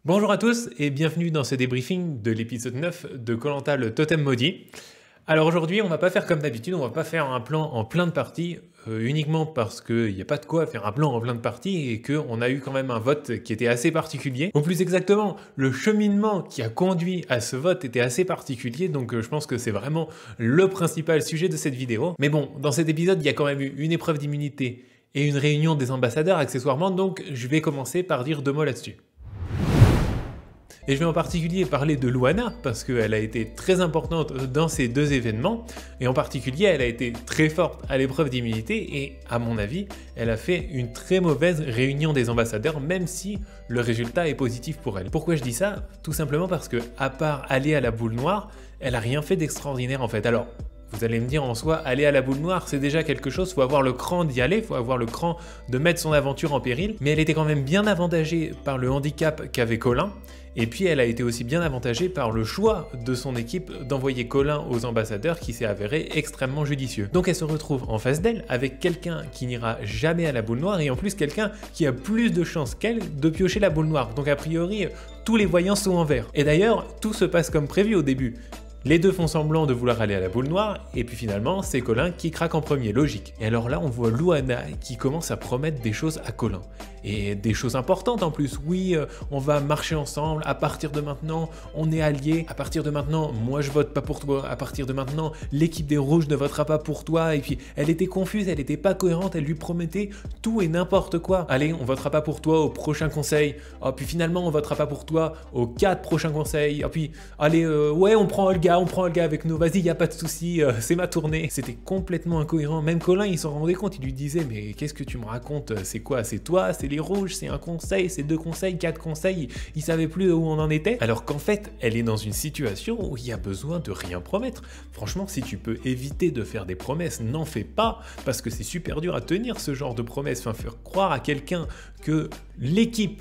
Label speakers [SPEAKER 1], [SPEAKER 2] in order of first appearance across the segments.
[SPEAKER 1] Bonjour à tous et bienvenue dans ce débriefing de l'épisode 9 de Koh Lanta le Totem Maudit. Alors aujourd'hui on va pas faire comme d'habitude, on va pas faire un plan en plein de parties, uniquement parce qu'il n'y a pas de quoi faire un plan en plein de parties et qu'on a eu quand même un vote qui était assez particulier. Ou plus exactement, le cheminement qui a conduit à ce vote était assez particulier, donc je pense que c'est vraiment le principal sujet de cette vidéo. Mais bon, dans cet épisode il y a quand même eu une épreuve d'immunité et une réunion des ambassadeurs accessoirement, donc je vais commencer par dire 2 mots là-dessus. Et je vais en particulier parler de Luana, parce qu'elle a été très importante dans ces deux événements, et en particulier elle a été très forte à l'épreuve d'immunité, et à mon avis, elle a fait une très mauvaise réunion des ambassadeurs, même si le résultat est positif pour elle. Pourquoi je dis ça? Tout simplement parce que, à part aller à la boule noire, elle a rien fait d'extraordinaire en fait. Alors, vous allez me dire en soi, aller à la boule noire, c'est déjà quelque chose, faut avoir le cran d'y aller, faut avoir le cran de mettre son aventure en péril, mais elle était quand même bien avantagée par le handicap qu'avait Colin, et puis elle a été aussi bien avantagée par le choix de son équipe d'envoyer Colin aux ambassadeurs qui s'est avéré extrêmement judicieux. Donc elle se retrouve en face d'elle avec quelqu'un qui n'ira jamais à la boule noire et en plus quelqu'un qui a plus de chances qu'elle de piocher la boule noire. Donc a priori, tous les voyants sont en vert. Et d'ailleurs, tout se passe comme prévu au début. Les deux font semblant de vouloir aller à la boule noire, et puis finalement, c'est Colin qui craque en premier, logique. Et alors là, on voit Luana qui commence à promettre des choses à Colin. Et des choses importantes en plus. Oui, on va marcher ensemble, à partir de maintenant, on est alliés. À partir de maintenant, moi je vote pas pour toi. À partir de maintenant, l'équipe des rouges ne votera pas pour toi. Et puis, elle était confuse, elle était pas cohérente, elle lui promettait tout et n'importe quoi. Allez, on votera pas pour toi au prochain conseil. Oh, puis finalement, on votera pas pour toi aux 4 prochains conseils. Oh, puis, allez, ouais, on prend Olga avec nous, vas-y, y a pas de souci, c'est ma tournée. C'était complètement incohérent. Même Colin, il s'en rendait compte, il lui disait, mais qu'est-ce que tu me racontes? C'est quoi? C'est toi? C'est les rouges? C'est un conseil? C'est 2 conseils? 4 conseils? Il savait plus où on en était. Alors qu'en fait, elle est dans une situation où il y a besoin de rien promettre. Franchement, si tu peux éviter de faire des promesses, n'en fais pas, parce que c'est super dur à tenir ce genre de promesses. Enfin, faire croire à quelqu'un que l'équipe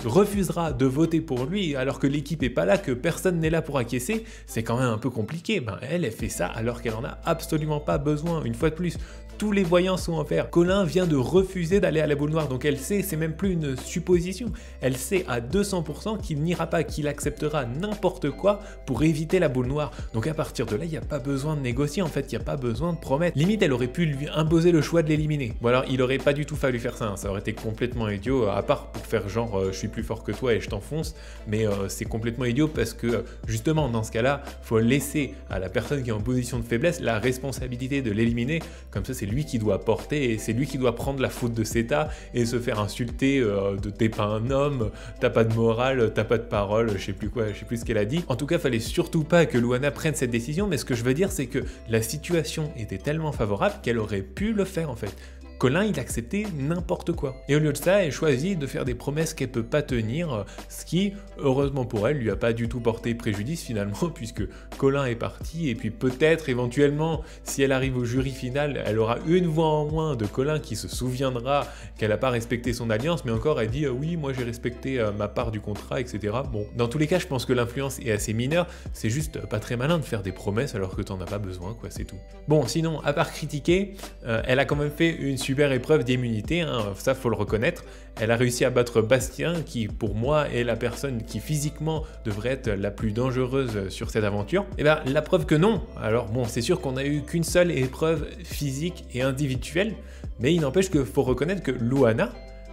[SPEAKER 1] refusera de voter pour lui alors que l'équipe est pas là, que personne n'est là pour acquiescer, c'est quand même un peu compliqué. Ben elle fait ça alors qu'elle en a absolument pas besoin. Une fois de plus, tous les voyants sont en vert. Colin vient de refuser d'aller à la boule noire, donc elle sait, c'est même plus une supposition, elle sait à 200% qu'il n'ira pas, qu'il acceptera n'importe quoi pour éviter la boule noire. Donc à partir de là, il n'y a pas besoin de négocier, en fait, il n'y a pas besoin de promettre. Limite, elle aurait pu lui imposer le choix de l'éliminer. Bon alors, il aurait pas du tout fallu faire ça, hein. Ça aurait été complètement idiot, à part pour faire genre, je suis plus fort que toi et je t'enfonce, mais c'est complètement idiot parce que, justement, dans ce cas-là, faut laisser à la personne qui est en position de faiblesse la responsabilité de l'éliminer, comme ça c'est lui qui doit porter et c'est lui qui doit prendre la faute de cet état et se faire insulter de t'es pas un homme, t'as pas de morale, t'as pas de parole, je sais plus ce qu'elle a dit. En tout cas, fallait surtout pas que Luana prenne cette décision, mais ce que je veux dire c'est que la situation était tellement favorable qu'elle aurait pu le faire en fait. Colin, il acceptait n'importe quoi. Et au lieu de ça, elle choisit de faire des promesses qu'elle peut pas tenir, ce qui, heureusement pour elle, lui a pas du tout porté préjudice finalement, puisque Colin est parti, et puis peut-être, éventuellement, si elle arrive au jury final, elle aura une voix en moins de Colin qui se souviendra qu'elle a pas respecté son alliance, mais encore, elle dit oui, moi j'ai respecté ma part du contrat, etc. Bon, dans tous les cas, je pense que l'influence est assez mineure, c'est juste pas très malin de faire des promesses alors que t'en as pas besoin, quoi, c'est tout. Bon, sinon, à part critiquer, elle a quand même fait une super épreuve d'immunité, hein, ça faut le reconnaître. Elle a réussi à battre Bastien, qui pour moi est la personne qui physiquement devrait être la plus dangereuse sur cette aventure. Et bien la preuve que non. Alors bon, c'est sûr qu'on a eu qu'une seule épreuve physique et individuelle, mais il n'empêche qu'il faut reconnaître que Luana,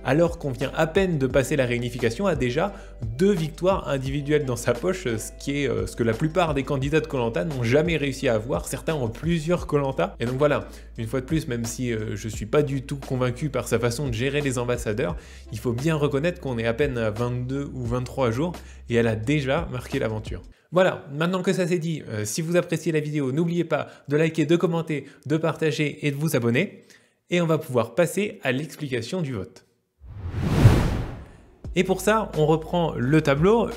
[SPEAKER 1] alors qu'on vient à peine de passer la réunification, a déjà 2 victoires individuelles dans sa poche, ce qui est ce que la plupart des candidats de Koh Lanta n'ont jamais réussi à avoir. Certains ont plusieurs Koh Lanta. Et donc voilà, une fois de plus, même si je suis pas du tout convaincu par sa façon de gérer les ambassadeurs, il faut bien reconnaître qu'on est à peine à 22 ou 23 jours et elle a déjà marqué l'aventure. Voilà, maintenant que ça c'est dit, si vous appréciez la vidéo, n'oubliez pas de liker, de commenter, de partager et de vous abonner. Et on va pouvoir passer à l'explication du vote. Et pour ça, on reprend le tableau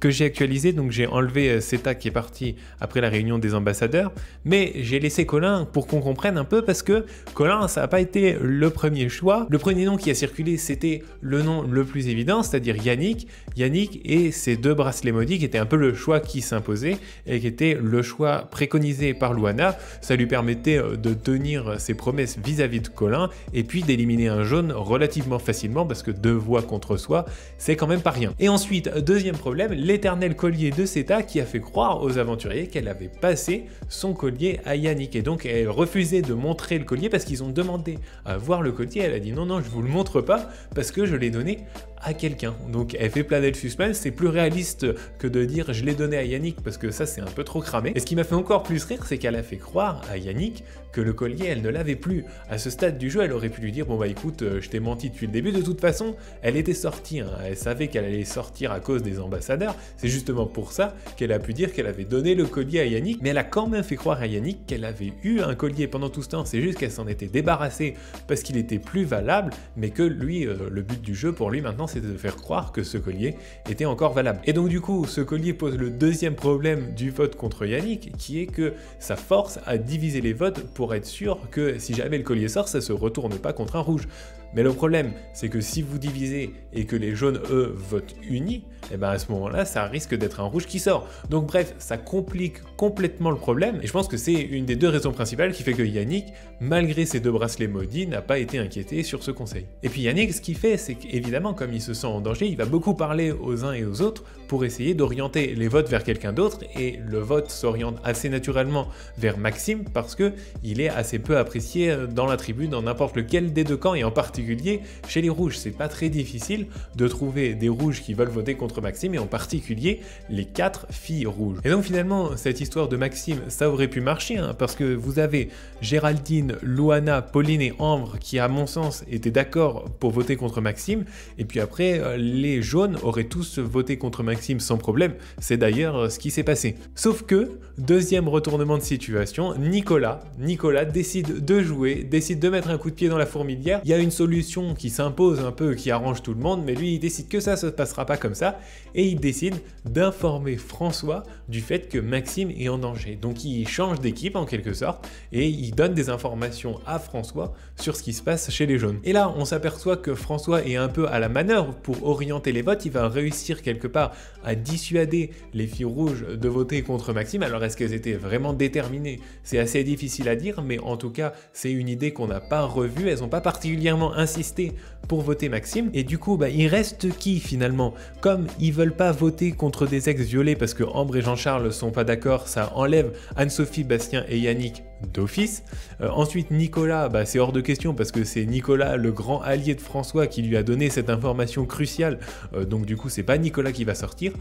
[SPEAKER 1] que j'ai actualisé, donc j'ai enlevé Seta qui est parti après la réunion des ambassadeurs, mais j'ai laissé Colin pour qu'on comprenne un peu parce que Colin, ça n'a pas été le premier choix. Le premier nom qui a circulé, c'était le nom le plus évident, c'est-à-dire Yannick. Yannick et ses 2 bracelets maudits qui étaient un peu le choix qui s'imposait et qui était le choix préconisé par Luana. Ça lui permettait de tenir ses promesses vis-à-vis de Colin et puis d'éliminer un jaune relativement facilement parce que 2 voix contre contre soi, c'est quand même pas rien. Et ensuite, deuxième problème, l'éternel collier de Seta qui a fait croire aux aventuriers qu'elle avait passé son collier à Yannick. Et donc elle refusait de montrer le collier parce qu'ils ont demandé à voir le collier. Elle a dit non, non, je vous le montre pas parce que je l'ai donné à quelqu'un. Donc elle fait planer le suspense, c'est plus réaliste que de dire je l'ai donné à Yannick parce que ça c'est un peu trop cramé. Et ce qui m'a fait encore plus rire, c'est qu'elle a fait croire à Yannick que le collier elle ne l'avait plus. À ce stade du jeu, elle aurait pu lui dire bon bah écoute, je t'ai menti depuis le début, de toute façon elle était sortie, hein. Elle savait qu'elle allait sortir à cause des ambassadeurs, c'est justement pour ça qu'elle a pu dire qu'elle avait donné le collier à Yannick, mais elle a quand même fait croire à Yannick qu'elle avait eu un collier pendant tout ce temps, c'est juste qu'elle s'en était débarrassée parce qu'il était plus valable, mais que lui, le but du jeu pour lui maintenant c'était de faire croire que ce collier était encore valable. Et donc du coup, ce collier pose le deuxième problème du vote contre Yannick, qui est que ça force à diviser les votes pour être sûr que si jamais le collier sort, ça se retourne pas contre un rouge. Mais le problème, c'est que si vous divisez et que les jaunes, eux, votent unis, et ben à ce moment-là, ça risque d'être un rouge qui sort. Donc bref, ça complique complètement le problème, et je pense que c'est une des deux raisons principales qui fait que Yannick, malgré ses 2 bracelets maudits, n'a pas été inquiété sur ce conseil. Et puis Yannick, ce qu'il fait, c'est qu'évidemment, comme il se sent en danger, il va beaucoup parler aux uns et aux autres pour essayer d'orienter les votes vers quelqu'un d'autre, et le vote s'oriente assez naturellement vers Maxime parce que il est assez peu apprécié dans la tribu, dans n'importe lequel des deux camps, et en particulier chez les rouges. C'est pas très difficile de trouver des rouges qui veulent voter contre Maxime, et en particulier les 4 filles rouges. Et donc finalement, cette histoire de Maxime, ça aurait pu marcher, hein, parce que vous avez Géraldine, Louana, Pauline et Ambre qui, à mon sens, étaient d'accord pour voter contre Maxime, et puis après, les jaunes auraient tous voté contre Maxime sans problème. C'est d'ailleurs ce qui s'est passé. Sauf que, deuxième retournement de situation, Nicolas décide de jouer, décide de mettre un coup de pied dans la fourmilière. Il y a une solution qui s'impose un peu, qui arrange tout le monde, mais lui il décide que ça se passera pas comme ça, et il décide d'informer François du fait que Maxime est en danger. Donc il change d'équipe en quelque sorte, et il donne des informations à François sur ce qui se passe chez les jaunes. Et là on s'aperçoit que François est un peu à la manœuvre pour orienter les votes, il va réussir quelque part à dissuader les filles rouges de voter contre Maxime. Alors est-ce qu'elles étaient vraiment déterminées? C'est assez difficile à dire, mais en tout cas c'est une idée qu'on n'a pas revue, elles n'ont pas particulièrement insisté pour voter Maxime, et du coup il reste qui finalement? Comme ils veulent pas voter contre des ex violés parce que Ambre et Jean-Charles sont pas d'accord, ça enlève Anne-Sophie, Bastien et Yannick d'office. Ensuite Nicolas, c'est hors de question parce que c'est Nicolas, le grand allié de François, qui lui a donné cette information cruciale, donc du coup c'est pas Nicolas qui va sortir.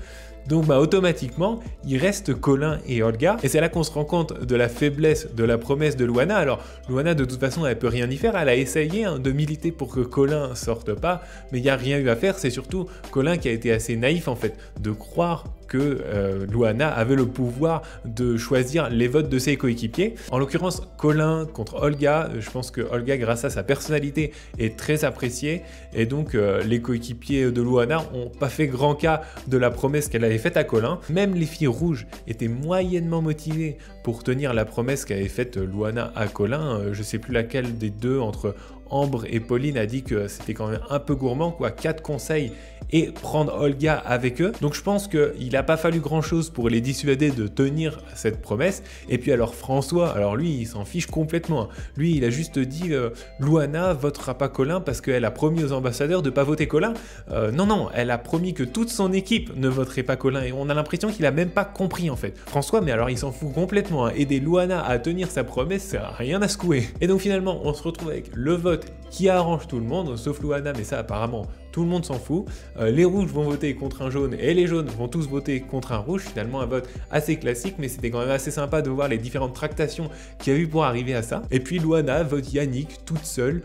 [SPEAKER 1] Donc automatiquement il reste Colin et Olga, et c'est là qu'on se rend compte de la faiblesse de la promesse de Louana. Alors Louana de toute façon elle peut rien y faire, elle a essayé de militer pour que Colin sorte pas, mais il n'y a rien eu à faire. C'est surtout Colin qui a été assez naïf en fait, de croire que Louana avait le pouvoir de choisir les votes de ses coéquipiers. En l'occurrence, Colin contre Olga, je pense que Olga, grâce à sa personnalité, est très appréciée, et donc les coéquipiers de Louana n'ont pas fait grand cas de la promesse qu'elle avait faite à Colin. Même les filles rouges étaient moyennement motivées pour tenir la promesse qu'avait faite Louana à Colin. Je sais plus laquelle des deux, entre Ambre et Pauline, a dit que c'était quand même un peu gourmand, quoi, 4 conseils et prendre Olga avec eux. Donc je pense qu'il n'a pas fallu grand chose pour les dissuader de tenir cette promesse. Et puis alors François, alors lui il s'en fiche complètement. Lui il a juste dit Louana votera pas Colin parce qu'elle a promis aux ambassadeurs de pas voter Colin. Non, elle a promis que toute son équipe ne voterait pas Colin, et on a l'impression qu'il a même pas compris en fait. François, mais alors il s'en fout complètement, hein. Aider Louana à tenir sa promesse, c'est rien à secouer. Et donc finalement on se retrouve avec le vote qui arrange tout le monde, sauf Louana, mais ça apparemment tout le monde s'en fout. Les rouges vont voter contre un jaune et les jaunes vont tous voter contre un rouge. Finalement un vote assez classique, mais c'était quand même assez sympa de voir les différentes tractations qu'il y a eu pour arriver à ça. Et puis Louana vote Yannick toute seule.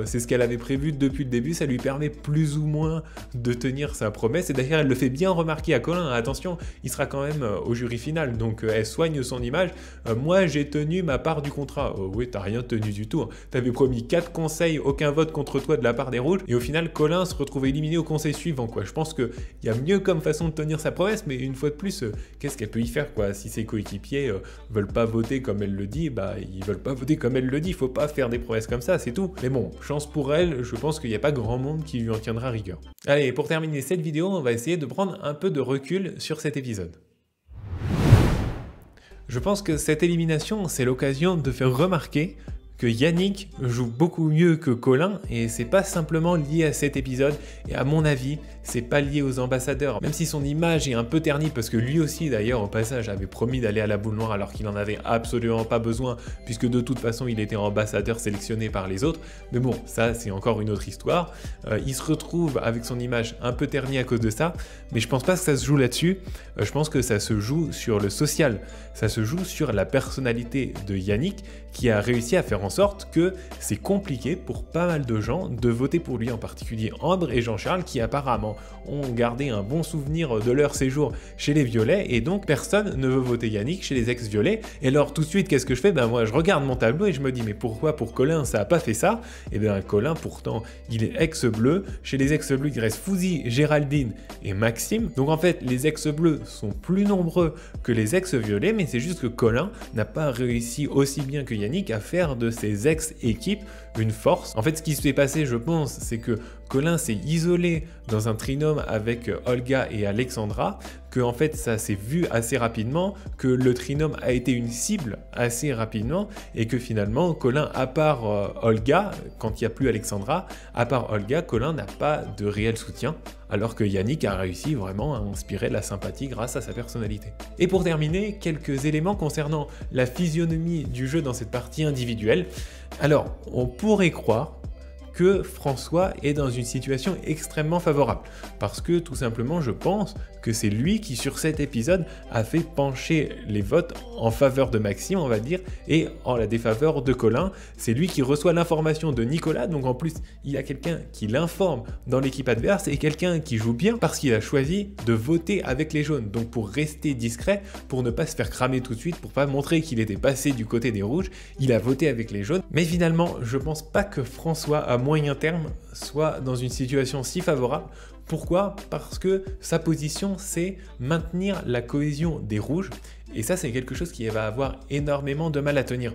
[SPEAKER 1] C'est ce qu'elle avait prévu depuis le début, ça lui permet plus ou moins de tenir sa promesse, et d'ailleurs elle le fait bien remarquer à Colin, attention, il sera quand même au jury final, donc elle soigne son image. Moi j'ai tenu ma part du contrat. Oui, t'as rien tenu du tout, hein. T'avais promis 4 conseils, aucun vote contre toi de la part des rouges, et au final Colin se retrouve éliminé au conseil suivant, quoi. Je pense qu'il y a mieux comme façon de tenir sa promesse, mais une fois de plus, qu'est-ce qu'elle peut y faire, quoi? Si ses coéquipiers veulent pas voter comme elle le dit, ils veulent pas voter comme elle le dit, faut pas faire des promesses comme ça, c'est tout. Mais bon, chance pour elle, je pense qu'il n'y a pas grand monde qui lui en tiendra rigueur. Allez, pour terminer cette vidéo, on va essayer de prendre un peu de recul sur cet épisode. Je pense que cette élimination, c'est l'occasion de faire remarquer que Yannick joue beaucoup mieux que Colin et c'est pas simplement lié à cet épisode et à mon avis c'est pas lié aux ambassadeurs, même si son image est un peu ternie parce que lui aussi d'ailleurs au passage avait promis d'aller à la boule noire alors qu'il en avait absolument pas besoin puisque de toute façon il était ambassadeur sélectionné par les autres, mais bon ça c'est encore une autre histoire. Il se retrouve avec son image un peu ternie à cause de ça, mais je pense pas que ça se joue là-dessus, je pense que ça se joue sur le social, ça se joue sur la personnalité de Yannick qui a réussi à faire en sorte que c'est compliqué pour pas mal de gens de voter pour lui, en particulier Ambre et Jean-Charles qui apparemment ont gardé un bon souvenir de leur séjour chez les Violets et donc personne ne veut voter Yannick chez les ex-Violets. Et alors tout de suite qu'est-ce que je fais? Ben moi je regarde mon tableau et je me dis mais pourquoi pour Colin ça a pas fait ça? Et bien Colin pourtant il est ex-bleu, chez les ex-bleus il reste Fouzi, Géraldine et Maxime, donc en fait les ex-bleus sont plus nombreux que les ex-violets, mais c'est juste que Colin n'a pas réussi aussi bien que Yannick à faire de ses ex-équipes une force. En fait ce qui se fait passer je pense c'est que Colin s'est isolé dans un trinôme avec Olga et Alexandra, que en fait ça s'est vu assez rapidement, que le trinôme a été une cible assez rapidement et que finalement Colin, à part Olga, quand il n'y a plus Alexandra, à part Olga, Colin n'a pas de réel soutien, alors que Yannick a réussi vraiment à inspirer la sympathie grâce à sa personnalité. Et pour terminer, quelques éléments concernant la physionomie du jeu dans cette partie individuelle. Alors, on pourrait croire que François est dans une situation extrêmement favorable. Parce que tout simplement, je pense que c'est lui qui, sur cet épisode, a fait pencher les votes en faveur de Maxime, on va dire, et en la défaveur de Colin. C'est lui qui reçoit l'information de Nicolas, donc en plus, il y a quelqu'un qui l'informe dans l'équipe adverse et quelqu'un qui joue bien parce qu'il a choisi de voter avec les jaunes. Donc pour rester discret, pour ne pas se faire cramer tout de suite, pour pas montrer qu'il était passé du côté des rouges, il a voté avec les jaunes. Mais finalement, je pense pas que François, à moyen terme, soit dans une situation si favorable. Pourquoi? Parce que sa position, c'est maintenir la cohésion des rouges. Et ça, c'est quelque chose qui va avoir énormément de mal à tenir.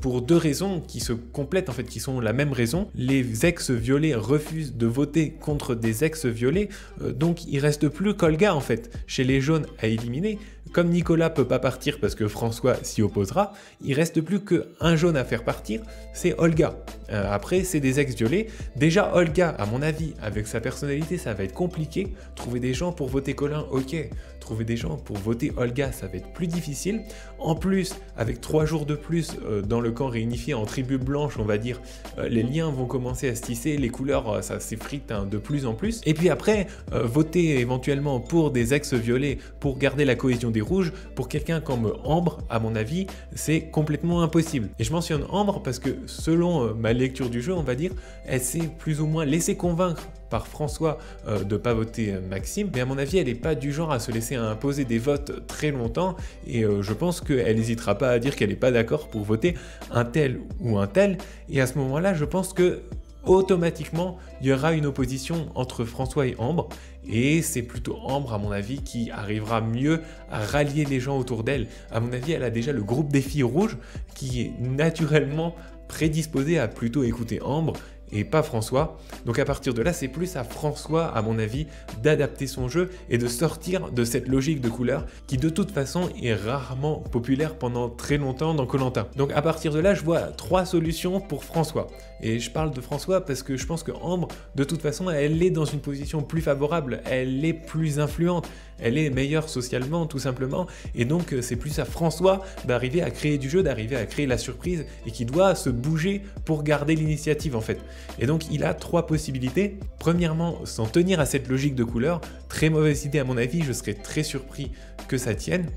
[SPEAKER 1] Pour deux raisons qui se complètent, en fait, qui sont la même raison. Les ex-violets refusent de voter contre des ex-violets, donc il reste plus qu'Olga, en fait, chez les jaunes à éliminer. Comme Nicolas peut pas partir parce que François s'y opposera, il reste plus qu'un jaune à faire partir, c'est Olga. Après, c'est des ex-violets. Déjà, Olga, à mon avis, avec sa personnalité, ça va être compliqué. Trouver des gens pour voter Colin, ok. Trouver des gens pour voter Olga, ça va être plus difficile. En plus, avec 3 jours de plus dans le camp réunifié en tribu blanche, on va dire, les liens vont commencer à se tisser, les couleurs, ça s'effrite de plus en plus. Et puis après, voter éventuellement pour des ex-violets pour garder la cohésion des rouges, pour quelqu'un comme Ambre, à mon avis, c'est complètement impossible. Et je mentionne Ambre parce que selon ma lecture du jeu, on va dire, elle s'est plus ou moins laissée convaincre par François de ne pas voter Maxime, mais à mon avis elle n'est pas du genre à se laisser imposer des votes très longtemps et je pense qu'elle n'hésitera pas à dire qu'elle n'est pas d'accord pour voter un tel ou un tel, et à ce moment là je pense que automatiquement il y aura une opposition entre François et Ambre, et c'est plutôt Ambre à mon avis qui arrivera mieux à rallier les gens autour d'elle. À mon avis elle a déjà le groupe des filles rouges qui est naturellement prédisposé à plutôt écouter Ambre et pas François. Donc à partir de là, c'est plus à François, à mon avis, d'adapter son jeu et de sortir de cette logique de couleur qui de toute façon est rarement populaire pendant très longtemps dans Koh-Lanta. Donc à partir de là, je vois 3 solutions pour François. Et je parle de François parce que je pense que Ambre, de toute façon, elle est dans une position plus favorable, elle est plus influente, elle est meilleure socialement tout simplement, et donc c'est plus à François d'arriver à créer du jeu, d'arriver à créer la surprise, et qui doit se bouger pour garder l'initiative en fait. Et donc il a 3 possibilités. Premièrement, s'en tenir à cette logique de couleur, très mauvaise idée à mon avis, je serais très surpris que ça tienne.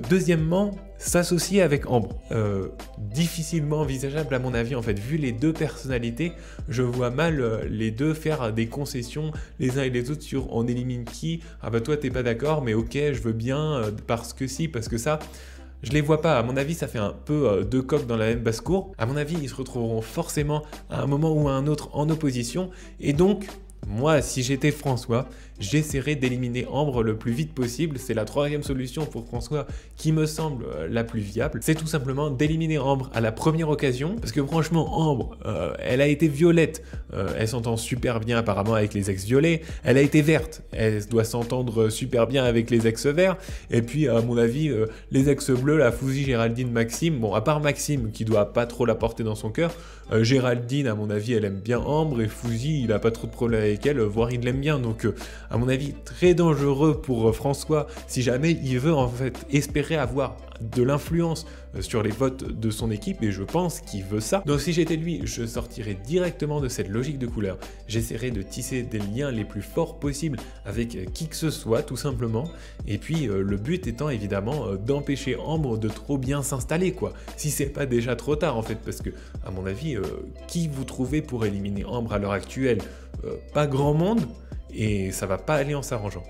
[SPEAKER 1] Deuxièmement, s'associer avec Ambre. Difficilement envisageable à mon avis en fait, vu les deux personnalités, je vois mal les deux faire des concessions les uns et les autres sur on élimine qui, ah bah toi t'es pas d'accord mais ok je veux bien parce que si, parce que ça. Je les vois pas, à mon avis ça fait un peu deux coqs dans la même basse-cour. À mon avis ils se retrouveront forcément à un moment ou à un autre en opposition, et donc Moi, si j'étais François, j'essaierais d'éliminer Ambre le plus vite possible. C'est la troisième solution pour François qui me semble la plus viable. C'est tout simplement d'éliminer Ambre à la première occasion. Parce que franchement, Ambre, elle a été violette. Elle s'entend super bien apparemment avec les ex-violets. Elle a été verte. Elle doit s'entendre super bien avec les ex-verts. Et puis, à mon avis, les ex-bleus, la Fouzi, Géraldine, Maxime. Bon, à part Maxime qui doit pas trop la porter dans son cœur, Géraldine, à mon avis, elle aime bien Ambre. Et Fouzi, il a pas trop de problème avec elle, voire il l'aime bien. Donc, à mon avis, très dangereux pour François si jamais il veut en fait espérer avoir de l'influence sur les votes de son équipe, et je pense qu'il veut ça. Donc si j'étais lui, je sortirais directement de cette logique de couleur. J'essaierais de tisser des liens les plus forts possibles avec qui que ce soit, tout simplement. Et puis le but étant évidemment d'empêcher Ambre de trop bien s'installer, quoi. Si c'est pas déjà trop tard en fait, parce que à mon avis, qui vous trouvez pour éliminer Ambre à l'heure actuelle? Pas grand monde, et ça va pas aller en s'arrangeant.